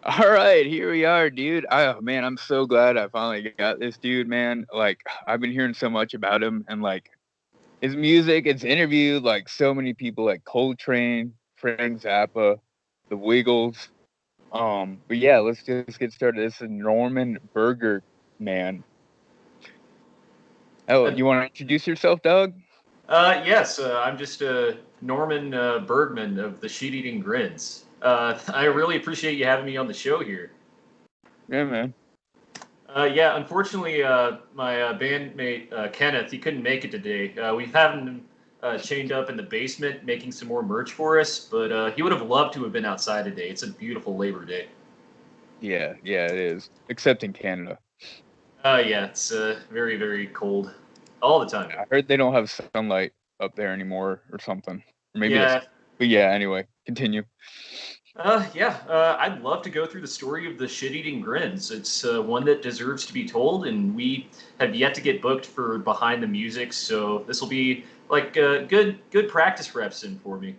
All right, here we are, dude. Oh man, I'm so glad I finally got this dude, man. Like I've been hearing so much about him and like his music, it's interviewed like so many people like Coltrane, Frank Zappa, the Wiggles. But yeah, let's just get started. This is Norman Berger, man. Oh, Uh, you want to introduce yourself, Doug? yes, I'm just Norman Bergman of the Shit Eating Grins. I really appreciate you having me on the show here. Yeah, man. Yeah, unfortunately, my bandmate Kenneth, he couldn't make it today. We have him chained up in the basement making some more merch for us, but he would have loved to have been outside today. It's a beautiful Labor Day. Yeah, yeah, it is. Except in Canada. Yeah, it's very, very cold all the time. I heard they don't have sunlight up there anymore or something. Or maybe that's, Yeah, but yeah, anyway, continue. I'd love to go through the story of the shit-eating grins. It's one that deserves to be told, and we have yet to get booked for behind the music, so this will be like good practice reps in for me.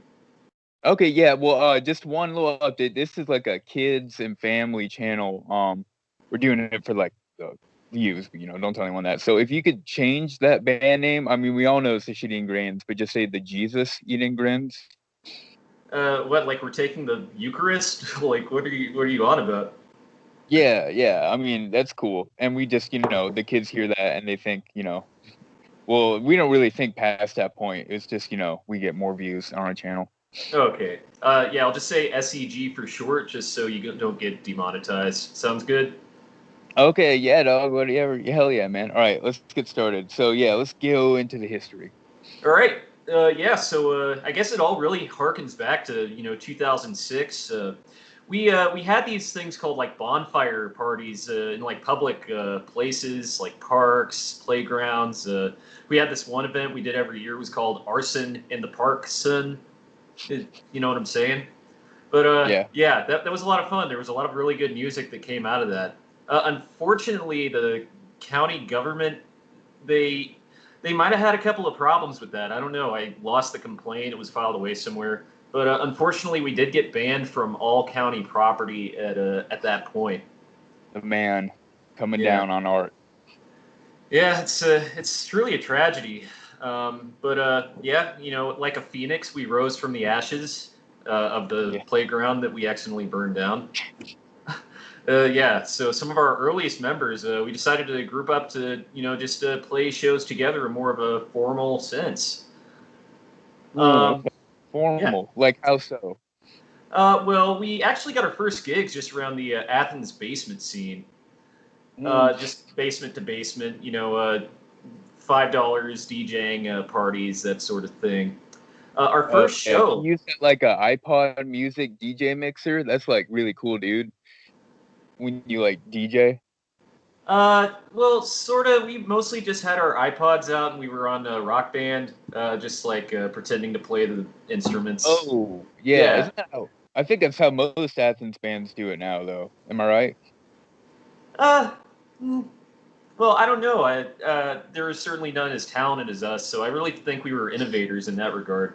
Okay, yeah. Well, just one little update. This is like a kids and family channel. We're doing it for like the views, but, don't tell anyone that. So if you could change that band name, I mean, we all know it's the Shit Eating Grins, but just say the Jesus Eating Grins. What, like we're taking the Eucharist? Like, what are you on about? Yeah, yeah. I mean, that's cool. And we just, the kids hear that and they think, well, we don't really think past that point. It's just, we get more views on our channel. Okay. Yeah, I'll just say SEG for short, just so you don't get demonetized. Sounds good. Okay, yeah, dog, whatever. Hell yeah, man. All right, let's get started. So yeah, let's go into the history. All right. Yeah. So I guess it all really harkens back to 2006. We had these things called like bonfire parties in like public places like parks, playgrounds. We had this one event we did every year. It was called Arson in the Park Sun. You know what I'm saying? But Yeah. yeah, that was a lot of fun. There was a lot of really good music that came out of that. Unfortunately, the county government they they might have had a couple of problems with that. I don't know. I lost the complaint. It was filed away somewhere. But unfortunately, we did get banned from all county property at that point. The man coming Yeah, down on art. yeah. It's truly a tragedy. But yeah, like a phoenix, we rose from the ashes of the Yeah. playground that we accidentally burned down. Yeah, so some of our earliest members, we decided to group up to, just play shows together in more of a formal sense. Ooh, Um, okay. yeah. Formal. Like how so? Well, we actually got our first gigs just around the Athens basement scene. Mm. Just basement to basement, $5 DJing parties, that sort of thing. Our first Okay. show, You said like a iPod music DJ mixer? That's like really cool, dude. When you like DJ. well, sort of. We mostly just had our iPods out and we were on a Rock Band, just like pretending to play the instruments. Oh, yeah. Yeah. Isn't that how I think that's how most Athens bands do it now though. Am I right? Uh, mm, well, I don't know. There was certainly none as talented as us, so I really think we were innovators in that regard.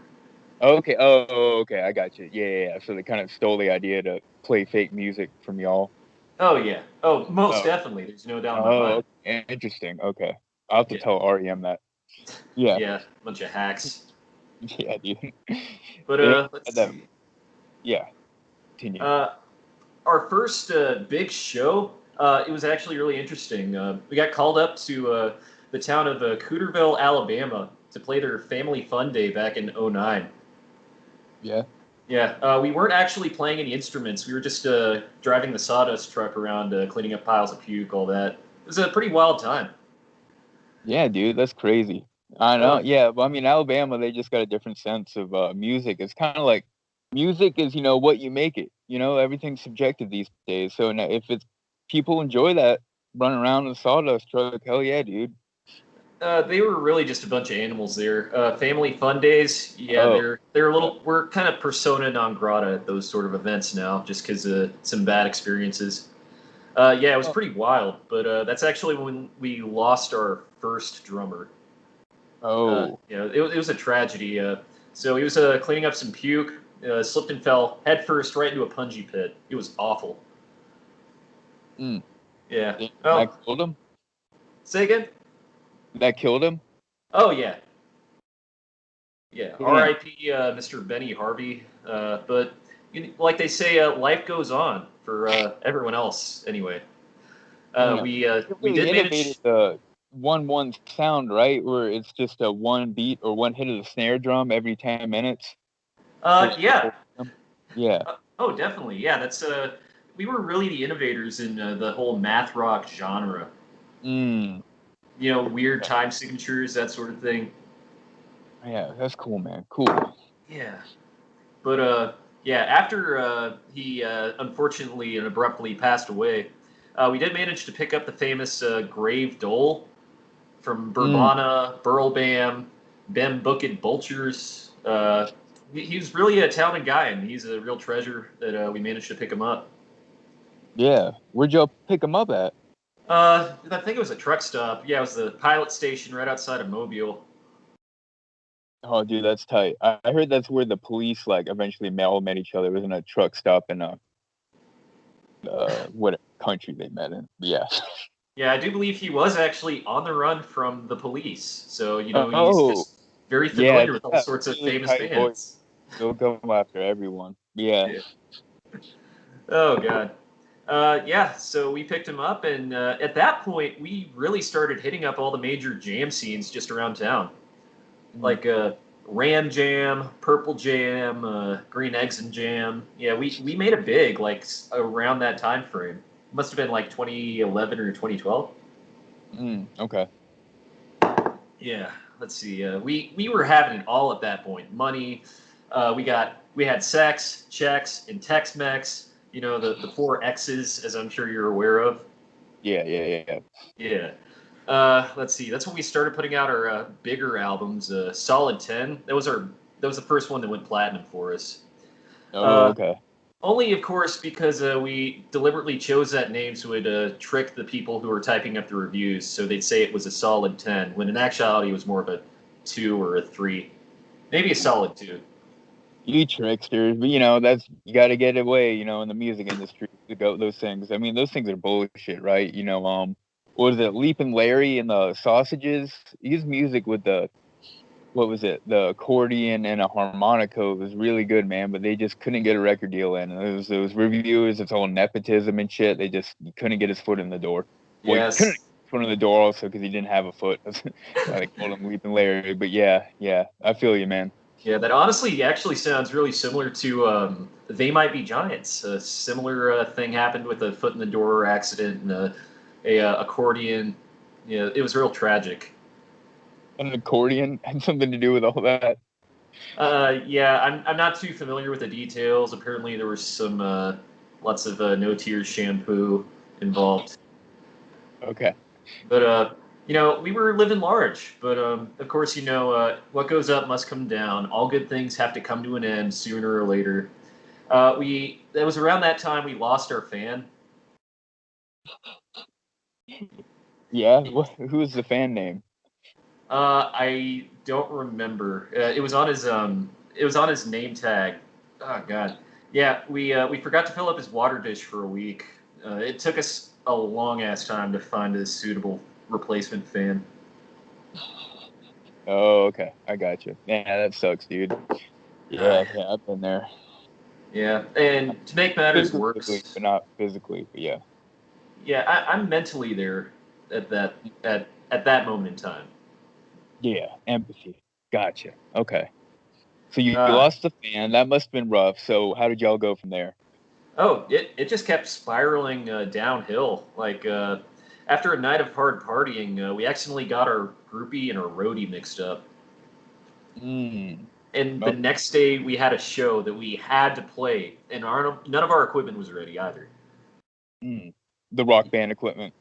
Okay. Oh, okay. I got you. Yeah, yeah, yeah. So they kind of stole the idea to play fake music from y'all. Oh yeah. Oh, most Oh. definitely. There's no doubt in my Oh, mind. okay. Interesting. Okay. I'll have to Yeah. tell REM that. Yeah. Yeah. Bunch of hacks. Yeah, dude. But They let's had that. see. Yeah. Continue. Uh, our first big show. It was actually really interesting. We got called up to the town of Cooterville, Alabama, to play their family fun day back in '09. Yeah. Yeah, we weren't actually playing any instruments. We were just driving the sawdust truck around, cleaning up piles of puke, all that. It was a pretty wild time. Yeah, dude. That's crazy. I know. Oh, Yeah. But I mean, Alabama, they just got a different sense of music. It's kind of like music is, what you make it. Everything's subjective these days. So now if it's people enjoy that running around in a sawdust truck, hell yeah, dude. they were really just a bunch of animals there. Family fun days, yeah, Oh, they're a little. We're kind of persona non grata at those sort of events now, just because some bad experiences. Yeah, it was oh, pretty wild, but that's actually when we lost our first drummer. oh. It was a tragedy. So he was cleaning up some puke, slipped and fell headfirst right into a punji pit. It was awful. Mm. Yeah. Yeah, that Oh, killed him. say again? That killed him. Oh, yeah. Yeah. Damn. R.I.P. Mr. Benny Harvey. But like they say, life goes on for everyone else anyway. Damn. It We really did innovated manage. the 1-1 sound, right? Where it's just a one beat or one hit of the snare drum every 10 minutes for the Yeah. whole rhythm. Yeah. Oh, definitely. Yeah, that's we were really the innovators in the whole math rock genre. Mm. Weird time signatures, that sort of thing. Yeah, that's cool, man. Cool. Yeah. But yeah, after he unfortunately and abruptly passed away, we did manage to pick up the famous Grave Dole from Mm. Bourbana, Burlbam, Bem Bucket Vultures. He was really a talented guy, and he's a real treasure that we managed to pick him up. Yeah. Where'd y'all pick him up at? I think it was a truck stop. Yeah, it was the pilot station right outside of Mobile. Oh, dude, that's tight. I heard that's where the police like eventually met each other. It was in a truck stop in a what country they met in. But yeah. Yeah, I do believe he was actually on the run from the police. So, he's Oh, just very yeah, familiar with they all got sorts of really famous tight boys. bands. They'll go after everyone. Yeah. Yeah. Oh, God. Yeah, so we picked him up, and at that point, we really started hitting up all the major jam scenes just around town. Mm. Like Ram Jam, Purple Jam, Green Eggs and Jam. Yeah, we made it big, like around that time frame. Must have been like 2011 or 2012. Okay. Yeah, let's see. We were having it all at that point. Money. We had sex, checks, and Tex-Mex. The four X's, as I'm sure you're aware of. Yeah, yeah, yeah, yeah. Yeah. Let's see. That's when we started putting out our bigger albums. Solid 10. That was the first one that went platinum for us. Oh, Uh, okay. Only, of course, because we deliberately chose that name so it would trick the people who were typing up the reviews. So they'd say it was a solid 10, when in actuality it was more of a 2 or a 3. Maybe a solid 2. You tricksters, but that's you got to get away, in the music industry to go those things. I mean, those things are bullshit, right? What was it, Leaping Larry and the Sausages? His music with the what was it, the accordion and a harmonica was really good, man. But they just couldn't get a record deal in. And those reviewers, it's all nepotism and shit. They just couldn't get his foot in the door. Well, he couldn't get Yes. his foot in the door also because he didn't have a foot. That's why they called him Leaping Larry. But yeah, yeah, I feel you, man. Yeah, that honestly actually sounds really similar to They Might Be Giants. A similar thing happened with a foot in the door accident and a accordion. Yeah, it was real tragic. An accordion had something to do with all that. Yeah, I'm not too familiar with the details. Apparently, there was some lots of no tears shampoo involved. Okay. But we were living large. But of course, what goes up must come down. All good things have to come to an end sooner or later. We It was around that time we lost our fan. Yeah. Who was the fan name? I don't remember. It was on his name tag. Oh God. Yeah, we forgot to fill up his water dish for a week. It took us a long ass time to find a suitable replacement fan. Oh, okay. I got you. Yeah, that sucks, dude. Uh, Yeah, yeah, I've been there. yeah, and to make matters Figuratively, worse, but not physically. But yeah. yeah, I'm mentally there at that moment in time. Yeah, empathy. Gotcha. Okay. So you Uh, lost the fan. That must have been rough. So how did y'all go from there? Oh, it just kept spiraling downhill. Like after a night of hard partying, we accidentally got our groupie and our roadie mixed up. Mm. And the Okay. next day we had a show that we had to play, and none of our equipment was ready either. Mm. The rock band equipment.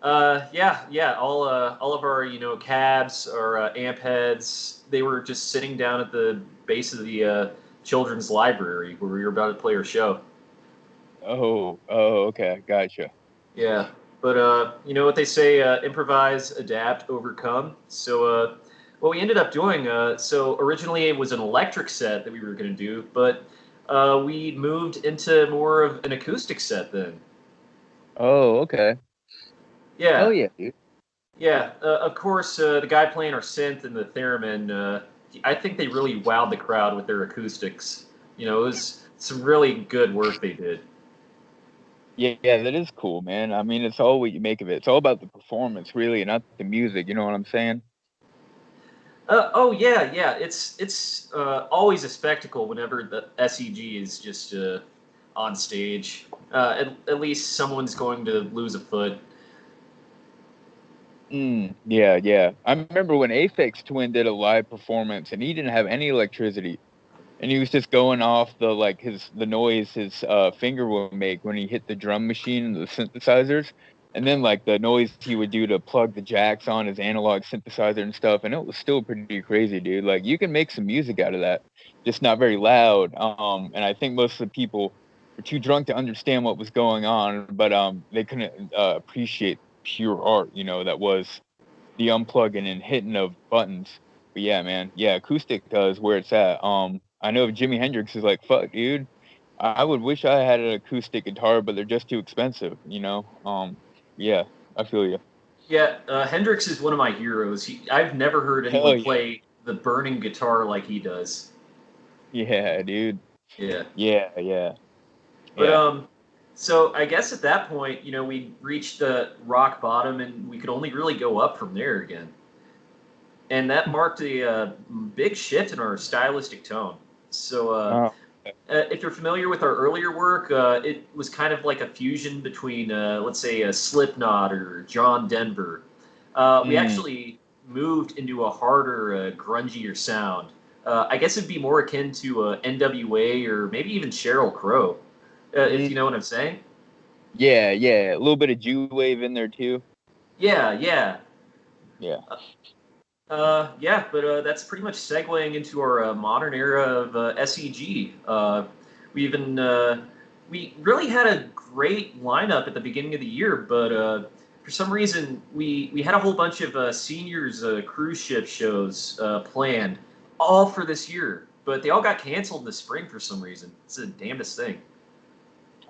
Yeah, all of our cabs, our amp heads, they were just sitting down at the base of the children's library where we were about to play our show. Oh, okay. Gotcha. Yeah, but you know what they say: improvise, adapt, overcome. So what we ended up doing. So originally it was an electric set that we were going to do, but we moved into more of an acoustic set then. Oh, okay. Hell Yeah, yeah, dude. yeah. Of course, the guy playing our synth and the theremin, I think they really wowed the crowd with their acoustics. It was some really good work they did. Yeah, yeah, that is cool, man. I mean, it's all what you make of it. It's all about the performance, really, not the music. You know what I'm saying? Oh yeah, yeah. It's always a spectacle whenever the SEG is just on stage. At least someone's going to lose a foot. Yeah, yeah. I remember when Aphex Twin did a live performance, and he didn't have any electricity, and he was just going off the noise his finger would make when he hit the drum machine and the synthesizers, and then like the noise he would do to plug the jacks on his analog synthesizer and stuff, and it was still pretty crazy, dude. Like you can make some music out of that, just not very loud. And I think most of the people were too drunk to understand what was going on, but they couldn't appreciate pure art, that was the unplugging and hitting of buttons. But yeah, man, yeah, acoustic is where it's at. I know Jimi Hendrix is like, fuck, dude. I would wish I had an acoustic guitar, but they're just too expensive. Yeah, I feel you. Yeah, Hendrix is one of my heroes. I've never heard anyone Hell yeah, play the burning guitar like he does. yeah, dude. Yeah. Yeah, yeah, But yeah. so I guess at that point, we reached the rock bottom, and we could only really go up from there again. And that marked a big shift in our stylistic tone. So, Oh, if you're familiar with our earlier work, it was kind of like a fusion between, let's say, a Slipknot or John Denver. We mm, actually moved into a harder, grungier sound. I guess it'd be more akin to NWA or maybe even Sheryl Crow, if you know what mm. I'm saying. Yeah, yeah. A little bit of Jew wave in there too. Yeah, yeah. Yeah. Yeah, but that's pretty much segueing into our modern era of SEG. We even we really had a great lineup at the beginning of the year, but for some reason we had a whole bunch of seniors cruise ship shows planned, all for this year, but they all got canceled in the spring for some reason. It's the damnedest thing.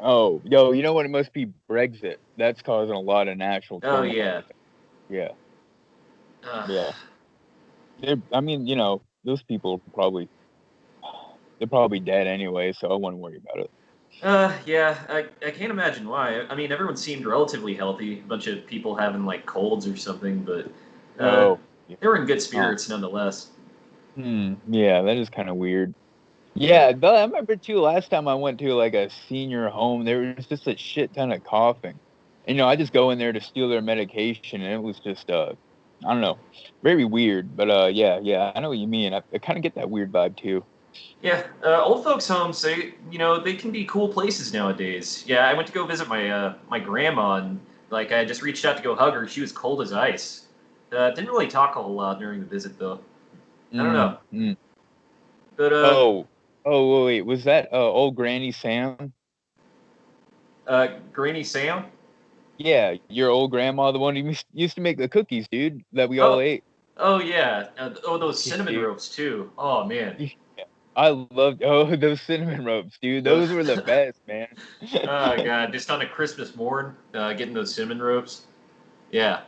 Oh, yo, you know what? It must be Brexit. That's causing a lot of national Oh turmoil, yeah. I think. Yeah, Uh, yeah. I mean, those people they're probably dead anyway, so I wouldn't worry about it. yeah, I can't imagine why. I mean, everyone seemed relatively healthy. A bunch of people having like colds or something, but uh, Oh, yeah. they were in good Huh. spirits nonetheless. Yeah, that is kind of weird. Yeah, though I remember too. Last time I went to like a senior home, there was just a shit ton of coughing. And, I just go in there to steal their medication, and it was just I don't know, very weird. But yeah, yeah, I know what you mean. I kind of get that weird vibe too. Yeah, old folks' homes, they can be cool places nowadays. Yeah, I went to go visit my grandma, and like I just reached out to go hug her. She was cold as ice. Didn't really talk a whole lot during the visit though. I don't know, Mm. but Oh, oh, wait, was that old Granny Sam? Granny Sam. Yeah, your old grandma, the one who used to make the cookies, dude, that we all Oh, ate. oh yeah. Oh, those Yeah, cinnamon dude. ropes too. Oh man. Yeah. I loved those cinnamon ropes, dude. Those, Those were the best, man. oh god, just on a Christmas morn, getting those cinnamon ropes. Yeah.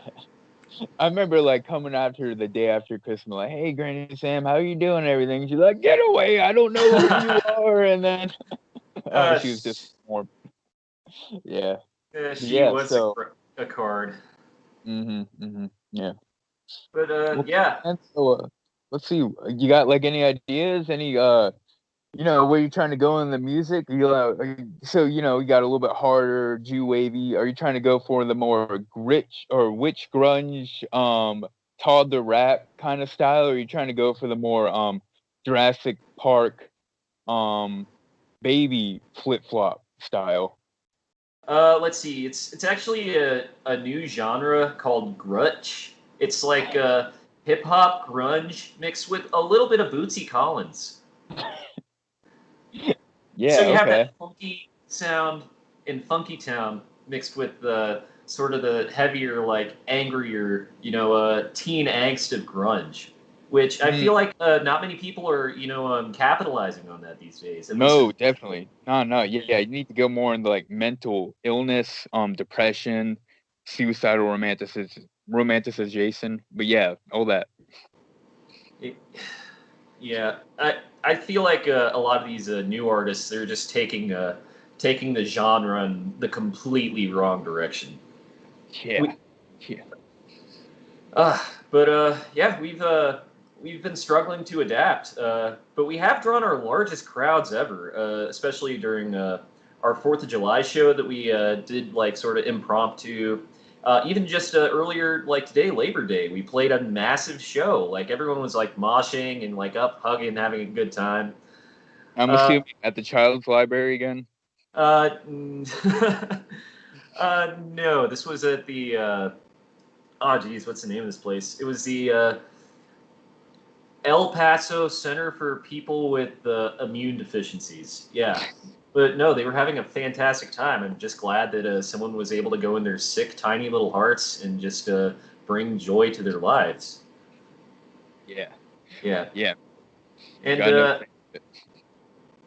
I remember like coming after the day after Christmas, like, "Hey, Granny Sam, how you doing? And everything." She's like, "Get away! I don't know who you are." And then, oh, she was just Sh warm. Yeah, she yeah. was So, a card. yeah. But Well, yeah. and so, let's see. You got like any ideas? Any where you're trying to go in the music? So you got a little bit harder, Jew wavy. Are you trying to go for the more grit or witch grunge, toddler rap kind of style? Or are you trying to go for the more Jurassic Park, um, baby flip flop style? Let's see. It's actually a new genre called grutch. It's like hip hop grunge mixed with a little bit of Bootsy Collins. So Yeah. you have Okay. that funky sound in Funky Town mixed with the sort of the heavier, like angrier, teen angst of grunge, which I Mm, feel like not many people are, capitalizing on that these days. At least, no, definitely. No, yeah, you need to go more into like mental illness, depression, suicidal romanticization. But yeah, all that. it, yeah, I feel like a lot of these new artists, they're just taking the genre in the completely wrong direction. Yeah, We, yeah. uh, but yeah, we've been struggling to adapt, but we have drawn our largest crowds ever, especially during our Fourth of July show that we did like sort of impromptu. Even just earlier, like today, Labor Day, we played a massive show. Like everyone was like moshing and like up hugging, having a good time. I'm Uh, assuming at the child's library again. uh, no, this was at the oh geez, what's the name of this place? It was the El Paso Center for People with Immune Deficiencies. Yeah. But no, they were having a fantastic time. I'm just glad that someone was able to go in their sick, tiny little hearts and just bring joy to their lives. Yeah, Yeah. yeah. And Got no.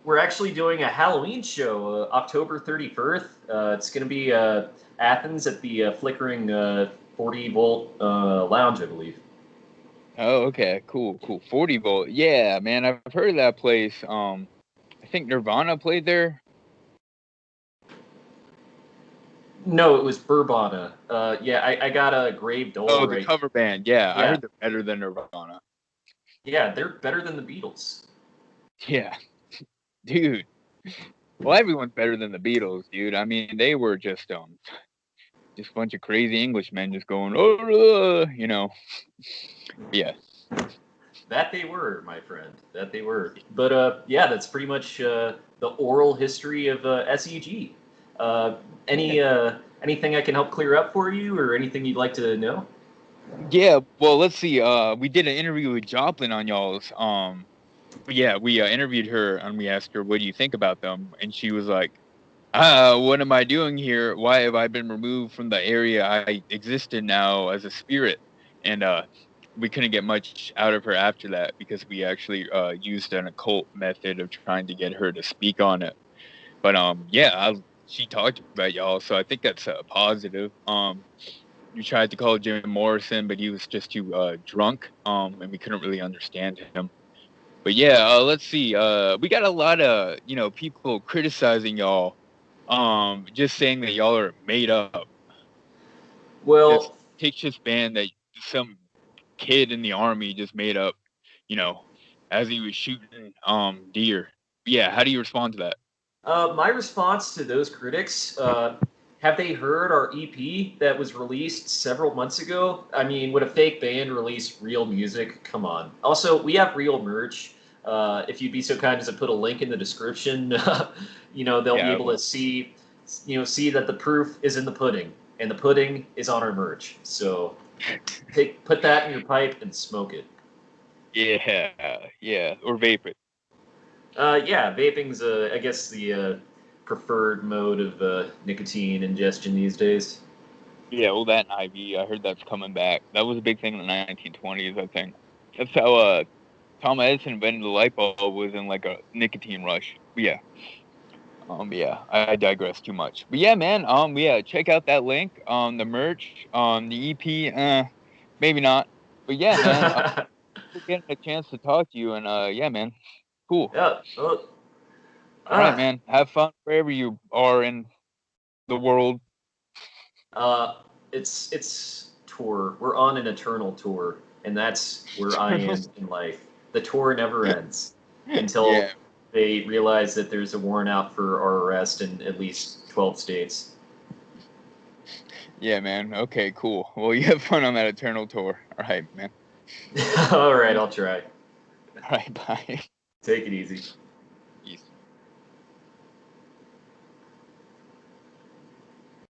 we're actually doing a Halloween show October 31st. It's going to be Athens at the flickering 40-volt lounge, I believe. Oh, okay, cool. 40 volt. Yeah, man, I've heard of that place. I think Nirvana played there. No, it was Bourbonna. Yeah, I got a Grave Dole Oh, the right. cover band. Yeah, I Yeah, heard they're better than Nirvana. yeah, they're better than the Beatles. Yeah, dude. Well, everyone's better than the Beatles, dude. I mean, they were just a bunch of crazy Englishmen just going, oh. Yeah, That they were, my friend. That they were. But yeah, that's pretty much the oral history of SEG. Uh, yeah, anything I can help clear up for you, or anything you'd like to know? yeah. Well, let's see. We did an interview with Joplin on y'all's. Yeah, we interviewed her and we asked her, "What do you think about them?" And she was like, what am I doing here? Why have I been removed from the area I existed now as a spirit?" And we couldn't get much out of her after that because we actually used an occult method of trying to get her to speak on it. But yeah, she talked about y'all, so I think that's positive. You tried to call Jim Morrison, but he was just too drunk, and we couldn't really understand him. But yeah, let's see. We got a lot of people criticizing y'all, just saying that y'all are made up. This Well, fictitious band that some kid in the army just made up, you know, as he was shooting deer. Yeah, how do you respond to that? my response to those critics, have they heard our EP that was released several months ago? I mean, would a fake band release real music? Come on. Also, we have real merch. If you'd be so kind as to put a link in the description, they'll be Yeah, able to see, see that the proof is in the pudding, and the pudding is on our merch. So put that in your pipe and smoke it. yeah, or vape it. Yeah, vaping's, I guess, the preferred mode of nicotine ingestion these days. Yeah, well, that and IV, I heard that's coming back. That was a big thing in the 1920s, I think. That's how Thomas Edison invented the light bulb, was in like a nicotine rush. But yeah. Yeah, I digress too much. But yeah, man, yeah, check out that link, the merch, the EP, maybe not. But yeah, man, we're getting a chance to talk to you, and yeah, man, cool. Yeah. Well, All right, ah, man, have fun wherever you are in the world. uh, it's tour. We're on an eternal tour, and that's where I am in life. The tour never ends Yeah, until they realize that there's a warrant out for our arrest in at least 12 states. yeah, man. Okay, cool. Well, you have fun on that eternal tour. All right, man. All right, I'll try. All right, bye. Take it easy. Peace.